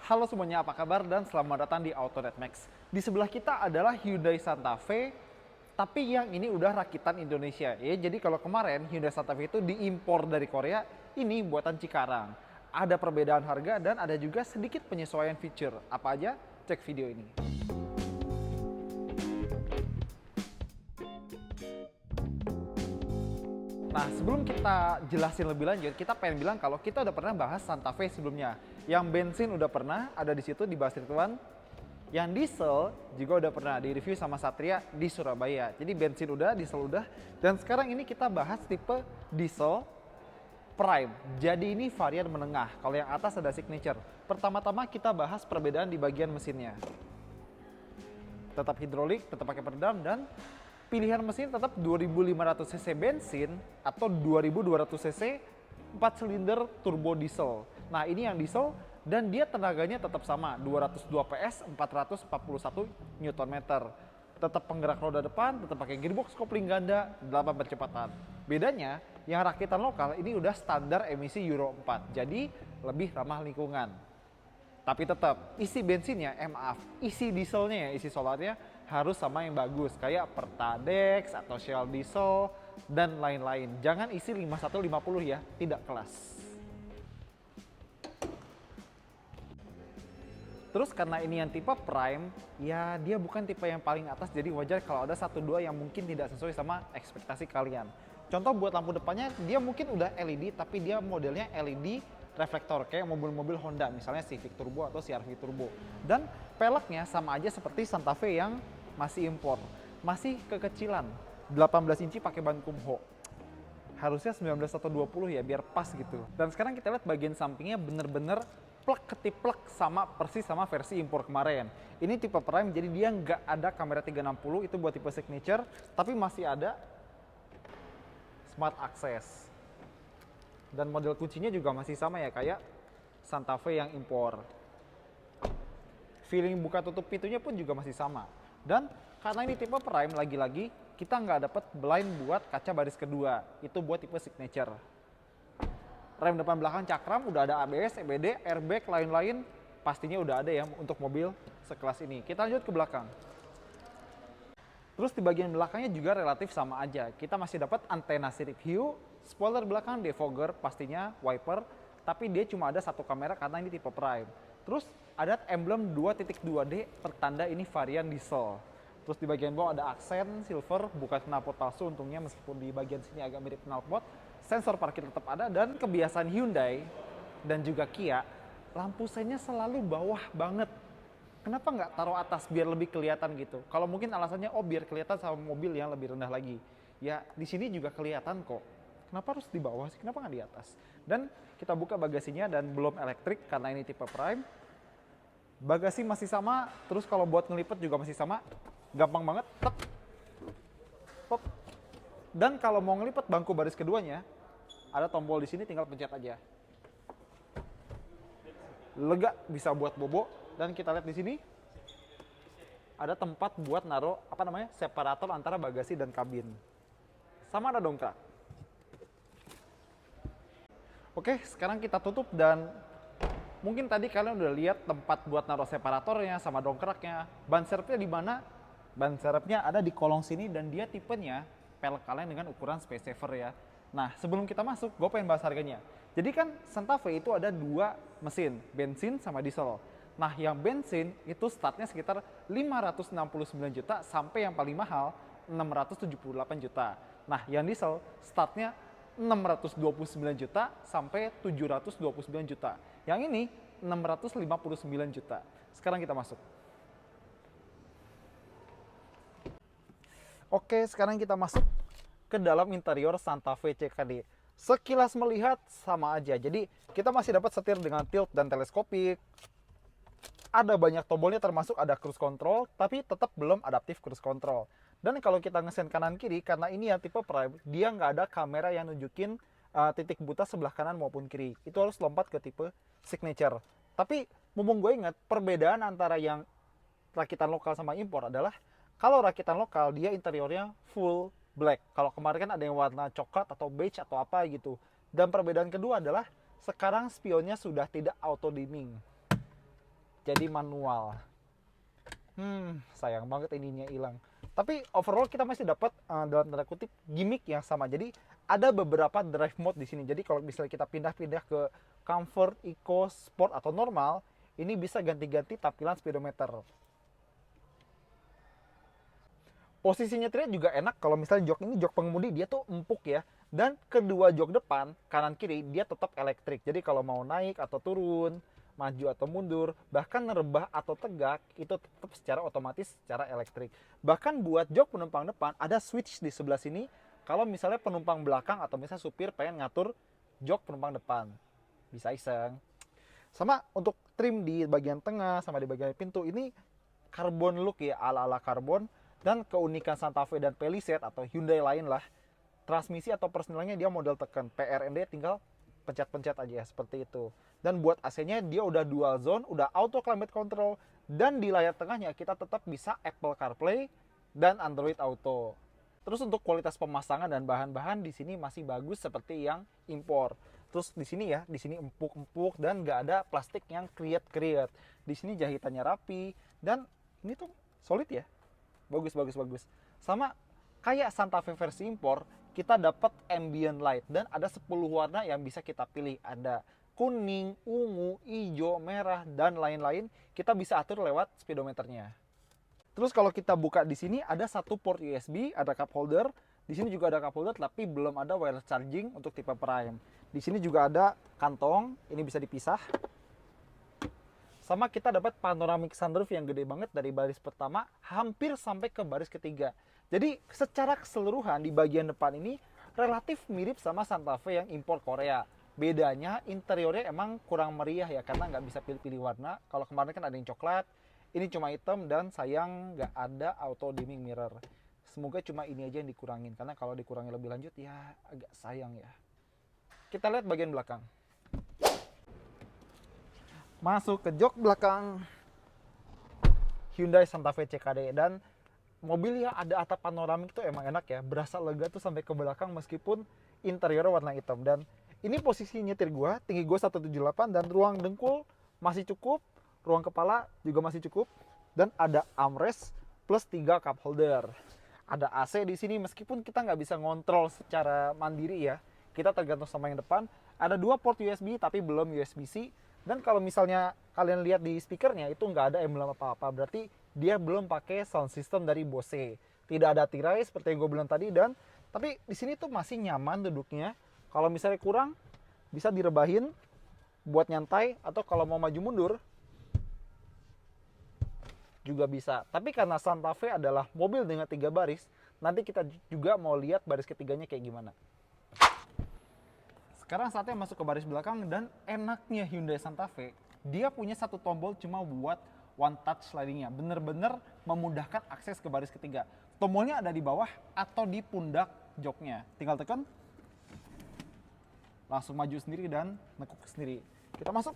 Halo semuanya, apa kabar dan selamat datang di AutoNet Max. Di sebelah kita adalah Hyundai Santa Fe, tapi yang ini udah rakitan Indonesia. Ya, jadi kalau kemarin Hyundai Santa Fe itu diimpor dari Korea, ini buatan Cikarang. Ada perbedaan harga dan ada juga sedikit penyesuaian feature. Apa aja? Cek video ini. Nah, sebelum kita jelasin lebih lanjut, kita pengen bilang kalau kita udah pernah bahas Santa Fe sebelumnya. Yang bensin udah pernah ada di situ di Basri Tuan. Yang diesel juga udah pernah di review sama Satria di Surabaya. Jadi bensin udah, diesel udah. Dan sekarang ini kita bahas tipe diesel Prime. Jadi ini varian menengah. Kalau yang atas ada Signature. Pertama-tama kita bahas perbedaan di bagian mesinnya. Tetap hidrolik, tetap pakai peredam, dan pilihan mesin tetap 2500 cc bensin atau 2200 cc 4 silinder turbo diesel. Nah, ini yang diesel dan dia tenaganya tetap sama, 202 PS, 441 Nm. Tetap penggerak roda depan, tetap pakai gearbox kopling ganda, 8 percepatan. Bedanya, yang rakitan lokal ini udah standar emisi Euro 4, jadi lebih ramah lingkungan. Tapi tetap, isi bensinnya, isi dieselnya ya, isi solarnya harus sama yang bagus. Kayak Pertadex atau Shell Diesel dan lain-lain. Jangan isi 5150 ya, tidak kelas. Terus karena ini yang tipe Prime, ya dia bukan tipe yang paling atas, jadi wajar kalau ada 1-2 yang mungkin tidak sesuai sama ekspektasi kalian. Contoh buat lampu depannya, dia mungkin udah LED, tapi dia modelnya LED reflektor kayak mobil-mobil Honda, misalnya Civic Turbo atau CR-V Turbo. Dan peleknya sama aja seperti Santa Fe yang masih impor, masih kekecilan, 18 inci pakai ban Kumho. Harusnya 19 atau 20 ya, biar pas gitu. Dan sekarang kita lihat bagian sampingnya bener-bener plek ketiplek sama persis sama versi impor kemarin. Ini tipe Prime, jadi dia nggak ada kamera 360, itu buat tipe Signature, tapi masih ada Smart Access. Dan model kuncinya juga masih sama ya, kayak Santa Fe yang impor. Feeling buka tutup pintunya pun juga masih sama. Dan karena ini tipe Prime, lagi-lagi kita nggak dapat blind buat kaca baris kedua. Itu buat tipe Signature. Rem depan belakang cakram, udah ada ABS, EBD, airbag, lain-lain. Pastinya udah ada ya untuk mobil sekelas ini. Kita lanjut ke belakang. Terus di bagian belakangnya juga relatif sama aja. Kita masih dapat antena sirip hiu, spoiler belakang defogger, pastinya wiper, tapi dia cuma ada satu kamera karena ini tipe Prime. Terus ada emblem 2.2D pertanda ini varian diesel. Terus di bagian bawah ada aksen silver, bukan knalpot palsu untungnya, meskipun di bagian sini agak mirip knalpot. Sensor parkir tetap ada, dan kebiasaan Hyundai dan juga Kia, lampu seinnya selalu bawah banget. Kenapa nggak taruh atas biar lebih kelihatan gitu? Kalau mungkin alasannya, oh biar kelihatan sama mobil yang lebih rendah lagi. Ya di sini juga kelihatan kok. Kenapa harus di bawah sih? Kenapa nggak di atas? Dan kita buka bagasinya dan belum elektrik karena ini tipe Prime. Bagasi masih sama, terus kalau buat ngelipet juga masih sama. Gampang banget. Tek. Hop. Dan kalau mau ngelipet bangku baris keduanya, ada tombol di sini, tinggal pencet aja. Lega, bisa buat bobo. Dan kita lihat di sini ada tempat buat naruh separator antara bagasi dan kabin. Sama ada dongkrak. Oke, sekarang kita tutup dan mungkin tadi kalian udah lihat tempat buat naruh separatornya sama dongkraknya. Ban serepnya di mana? Ban serepnya ada di kolong sini dan dia tipenya pelek kalian dengan ukuran space saver ya. Nah, sebelum kita masuk, gue pengen bahas harganya. Jadi kan Santa Fe itu ada dua mesin, bensin sama diesel. Nah, yang bensin itu startnya sekitar 569 juta sampai yang paling mahal 678 juta. Nah, yang diesel startnya 629 juta sampai 729 juta. Yang ini 659 juta. Sekarang kita masuk. Oke, sekarang kita masuk ke dalam interior Santa Fe CKD. Sekilas melihat sama aja. Jadi kita masih dapat setir dengan tilt dan teleskopik. Ada banyak tombolnya, termasuk ada cruise control, tapi tetap belum adaptif cruise control. Dan kalau kita ngesen kanan kiri, karena ini ya tipe Prime, dia nggak ada kamera yang nunjukin titik buta sebelah kanan maupun kiri. Itu harus lompat ke tipe Signature. Tapi mumpung gue ingat, perbedaan antara yang rakitan lokal sama impor adalah kalau rakitan lokal dia interiornya full black. Kalau kemarin kan ada yang warna coklat atau beige atau apa gitu. Dan perbedaan kedua adalah sekarang spionnya sudah tidak auto dimming. jadi manual. Sayang banget ininya hilang. Tapi overall kita masih dapat dalam tanda kutip gimmick yang sama. Jadi ada beberapa drive mode di sini. Jadi kalau misalnya kita pindah-pindah ke comfort, eco, sport atau normal, ini bisa ganti-ganti tampilan speedometer. Posisi nyetirnya juga enak. Kalau misalnya jok ini jok pengemudi, dia tuh empuk ya. Dan kedua jok depan, kanan kiri, dia tetap elektrik. Jadi kalau mau naik atau turun, maju atau mundur, bahkan rebah atau tegak, itu tetap secara otomatis secara elektrik. Bahkan buat jok penumpang depan, ada switch di sebelah sini. Kalau misalnya penumpang belakang atau misalnya supir pengen ngatur jok penumpang depan, bisa iseng. Sama untuk trim di bagian tengah, sama di bagian pintu, ini carbon look ya, ala-ala karbon. Dan keunikan Santa Fe dan Palisade atau Hyundai lain lah, transmisi atau persneelingnya dia model tekan, PRND tinggal pencet-pencet aja ya, seperti itu. Dan buat AC-nya dia udah dual zone, udah auto climate control, dan di layar tengahnya kita tetap bisa Apple CarPlay dan Android Auto. Terus untuk kualitas pemasangan dan bahan-bahan di sini masih bagus seperti yang impor. Terus di sini ya, di sini empuk-empuk dan nggak ada plastik yang kriet-kriet. Di sini jahitannya rapi dan ini tuh solid ya. Bagus. Sama kayak Santa Fe versi impor, kita dapat ambient light dan ada 10 warna yang bisa kita pilih. Ada kuning, ungu, hijau, merah dan lain-lain. Kita bisa atur lewat speedometernya. Terus kalau kita buka di sini ada satu port USB, ada cup holder. Di sini juga ada cup holder tapi belum ada wireless charging untuk tipe Prime. Di sini juga ada kantong, ini bisa dipisah. Sama kita dapat panoramic sunroof yang gede banget dari baris pertama hampir sampai ke baris ketiga. Jadi secara keseluruhan di bagian depan ini relatif mirip sama Santa Fe yang impor Korea. Bedanya interiornya emang kurang meriah ya karena nggak bisa pilih-pilih warna. Kalau kemarin kan ada yang coklat, ini cuma hitam dan sayang nggak ada auto dimming mirror. Semoga cuma ini aja yang dikurangin karena kalau dikurangi lebih lanjut ya agak sayang ya. Kita lihat bagian belakang. Masuk ke jok belakang Hyundai Santa Fe CKD dan mobil ya ada atap panoramik tuh emang enak ya, berasa lega tuh sampai ke belakang meskipun interior warna hitam. Dan ini posisi nyetir gua, tinggi gua 178 dan ruang dengkul masih cukup, ruang kepala juga masih cukup dan ada armrest plus 3 cup holder. Ada AC di sini meskipun kita nggak bisa ngontrol secara mandiri ya, kita tergantung sama yang depan. Ada 2 port USB tapi belum USB-C. Dan kalau misalnya kalian lihat di speakernya itu nggak ada emblem apa-apa, berarti dia belum pakai sound system dari Bose. Tidak ada tirai seperti yang gue bilang tadi tapi di sini tuh masih nyaman duduknya. Kalau misalnya kurang bisa direbahin buat nyantai atau kalau mau maju mundur juga bisa. Tapi karena Santa Fe adalah mobil dengan 3 baris, nanti kita juga mau lihat baris ketiganya kayak gimana. Sekarang saatnya masuk ke baris belakang dan enaknya Hyundai Santa Fe, dia punya satu tombol cuma buat one touch slidingnya. Bener-bener memudahkan akses ke baris ketiga. Tombolnya ada di bawah atau di pundak joknya. Tinggal tekan, langsung maju sendiri dan nekuk sendiri. Kita masuk.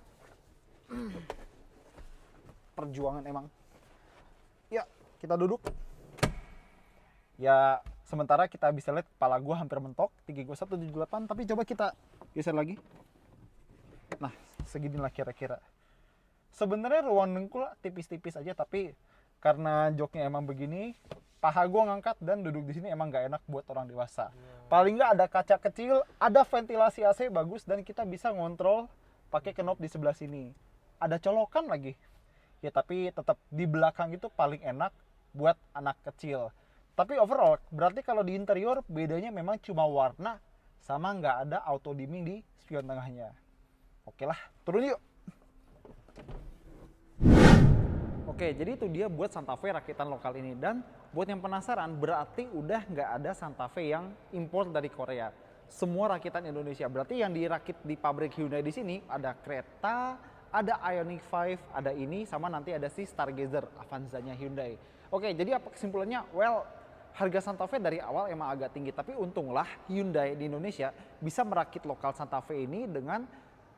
Perjuangan emang. Ya, kita duduk. Ya, sementara kita bisa lihat kepala gue hampir mentok, tinggi gue 178, tapi coba kita geser lagi. Nah, seginilah kira-kira. Sebenarnya ruang dengkul tipis-tipis aja, tapi karena joknya emang begini, paha gue ngangkat dan duduk di sini emang gak enak buat orang dewasa. Paling nggak ada kaca kecil, ada ventilasi AC bagus dan kita bisa ngontrol pakai knob di sebelah sini. Ada colokan lagi. Ya tapi tetap di belakang itu paling enak buat anak kecil. Tapi overall, berarti kalau di interior bedanya memang cuma warna sama nggak ada auto dimming di spion tengahnya. Oke lah, turun yuk. Oke, jadi itu dia buat Santa Fe rakitan lokal ini. Dan buat yang penasaran, berarti udah nggak ada Santa Fe yang impor dari Korea. Semua rakitan Indonesia. Berarti yang dirakit di pabrik Hyundai di sini ada Creta, ada Ioniq 5, ada ini, sama nanti ada si Stargazer, Avanza-nya Hyundai. Oke, jadi apa kesimpulannya? Well, harga Santa Fe dari awal emang agak tinggi, tapi untunglah Hyundai di Indonesia bisa merakit lokal Santa Fe ini dengan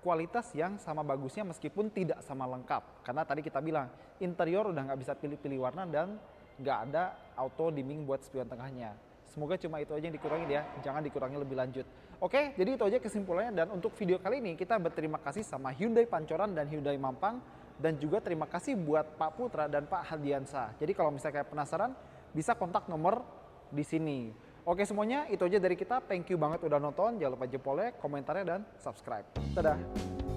kualitas yang sama bagusnya meskipun tidak sama lengkap. Karena tadi kita bilang, interior udah nggak bisa pilih-pilih warna dan nggak ada auto dimming buat spion tengahnya. Semoga cuma itu aja yang dikurangi ya, jangan dikurangi lebih lanjut. Oke, jadi itu aja kesimpulannya dan untuk video kali ini kita berterima kasih sama Hyundai Pancoran dan Hyundai Mampang Dan juga terima kasih buat Pak Putra dan Pak Hadiansa. Jadi kalau misalnya kayak penasaran, bisa kontak nomor di sini. Oke semuanya, itu aja dari kita. Thank you banget udah nonton. Jangan lupa jempolnya, komentarnya, dan subscribe. Dadah!